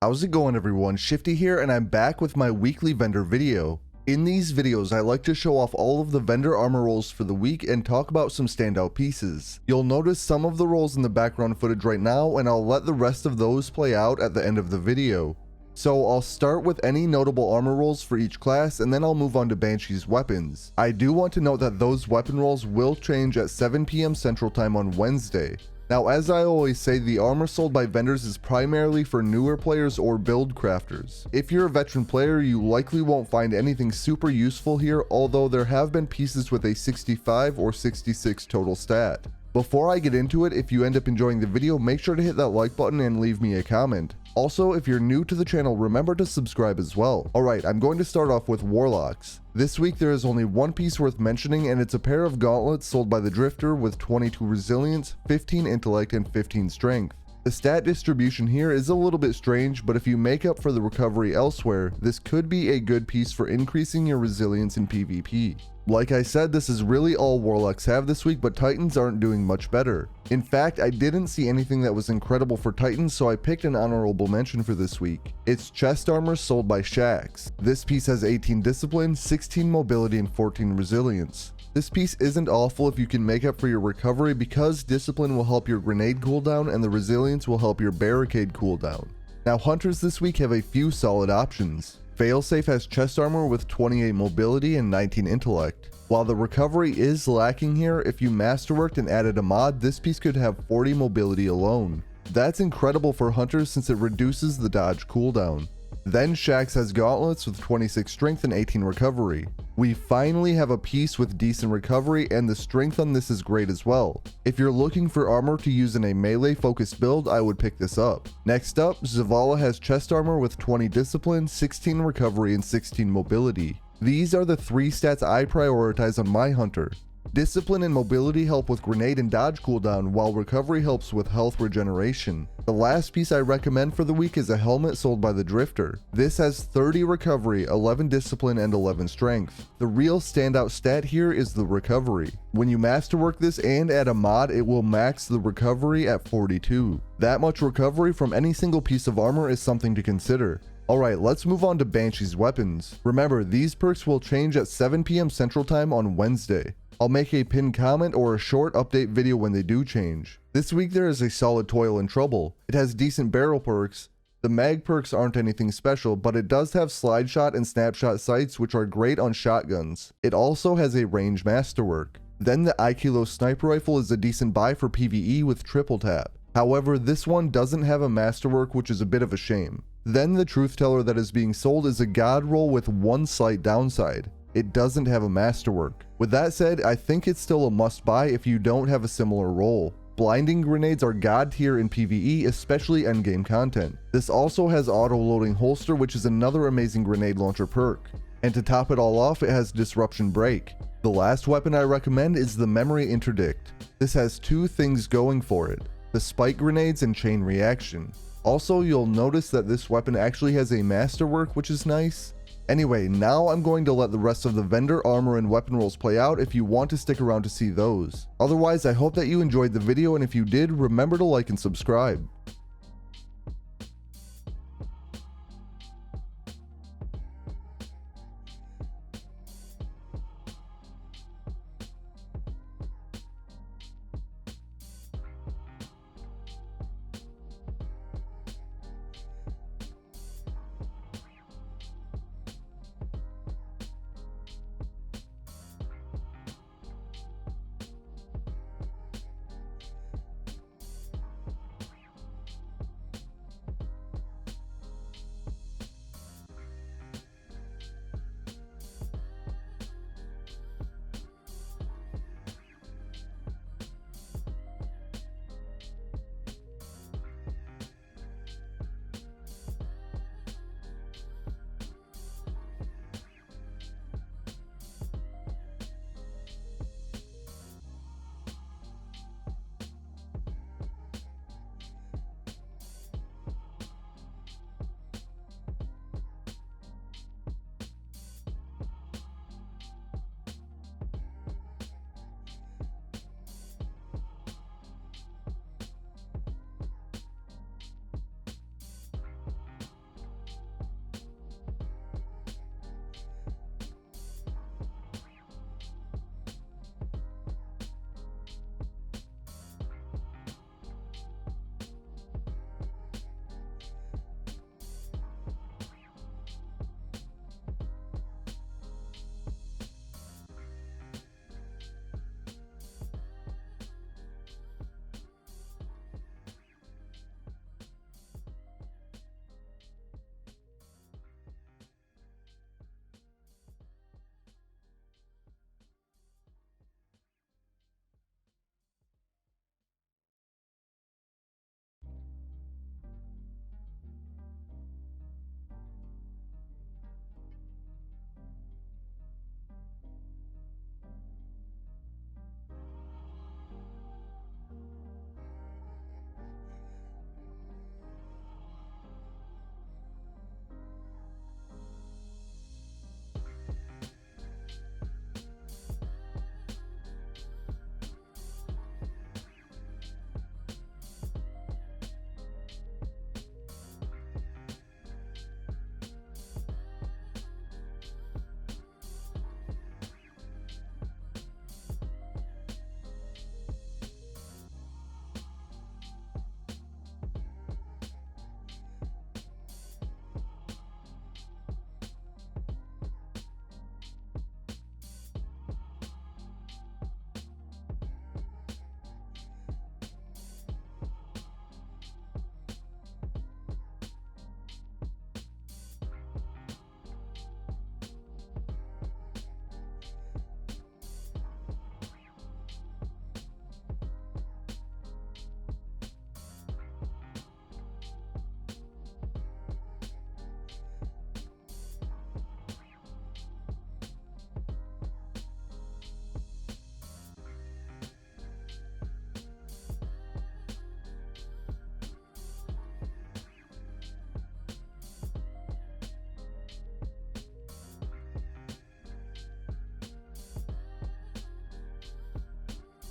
How's it going everyone, Shifty here, and I'm back with my weekly vendor video. In these videos, I like to show off all of the vendor armor rolls for the week and talk about some standout pieces. You'll notice some of the rolls in the background footage right now, and I'll let the rest of those play out at the end of the video. So I'll start with any notable armor rolls for each class, and then I'll move on to Banshee's weapons. I do want to note that those weapon rolls will change at 7 PM Central Time on Wednesday. Now, as I always say, the armor sold by vendors is primarily for newer players or build crafters. If you're a veteran player, you likely won't find anything super useful here, although there have been pieces with a 65 or 66 total stat. Before I get into it, if you end up enjoying the video, make sure to hit that like button and leave me a comment. Also, if you're new to the channel, remember to subscribe as well. Alright, I'm going to start off with Warlocks. This week there is only one piece worth mentioning, and it's a pair of gauntlets sold by the Drifter with 22 resilience, 15 intellect, and 15 strength. The stat distribution here is a little bit strange, but if you make up for the recovery elsewhere, this could be a good piece for increasing your resilience in PvP. Like I said, this is really all Warlocks have this week, but Titans aren't doing much better. In fact, I didn't see anything that was incredible for Titans, so I picked an honorable mention for this week. It's chest armor sold by Shaxx. This piece has 18 discipline, 16 mobility, and 14 resilience. This piece isn't awful if you can make up for your recovery, because discipline will help your grenade cooldown and the resilience will help your barricade cooldown. Now, hunters this week have a few solid options. Failsafe has chest armor with 28 mobility and 19 intellect. While the recovery is lacking here, if you masterworked and added a mod, this piece could have 40 mobility alone. That's incredible for hunters since it reduces the dodge cooldown. Then Shaxx has gauntlets with 26 strength and 18 recovery. We finally have a piece with decent recovery, and the strength on this is great as well. If you're looking for armor to use in a melee focused build, I would pick this up. Next up, Zavala has chest armor with 20 discipline, 16 recovery, and 16 mobility. These are the three stats I prioritize on my hunter. Discipline and mobility help with grenade and dodge cooldown, while recovery helps with health regeneration. The last piece I recommend for the week is a helmet sold by the Drifter. This has 30 recovery, 11 discipline, and 11 strength. The real standout stat here is the recovery. When you masterwork this and add a mod, it will max the recovery at 42. That much recovery from any single piece of armor is something to consider. Alright, let's move on to Banshee's weapons. Remember, these perks will change at 7 PM Central Time on Wednesday. I'll make a pinned comment or a short update video when they do change. This week there is a solid Toil in trouble. It has decent barrel perks. The mag perks aren't anything special, but it does have slide shot and snapshot sights, which are great on shotguns. It also has a range masterwork. Then the Ikelos sniper rifle is a decent buy for PvE with triple tap. However, this one doesn't have a masterwork, which is a bit of a shame. Then the Truthteller that is being sold is a god roll with one slight downside. It doesn't have a masterwork. With that said, I think it's still a must buy if you don't have a similar role. Blinding grenades are god tier in PvE, especially endgame content. This also has auto-loading holster, which is another amazing grenade launcher perk. And to top it all off, it has disruption break. The last weapon I recommend is the memory interdict. This has two things going for it: the spike grenades and chain reaction. Also, you'll notice that this weapon actually has a masterwork, which is nice. Anyway, now I'm going to let the rest of the vendor armor and weapon rolls play out if you want to stick around to see those. Otherwise, I hope that you enjoyed the video, and if you did, remember to like and subscribe.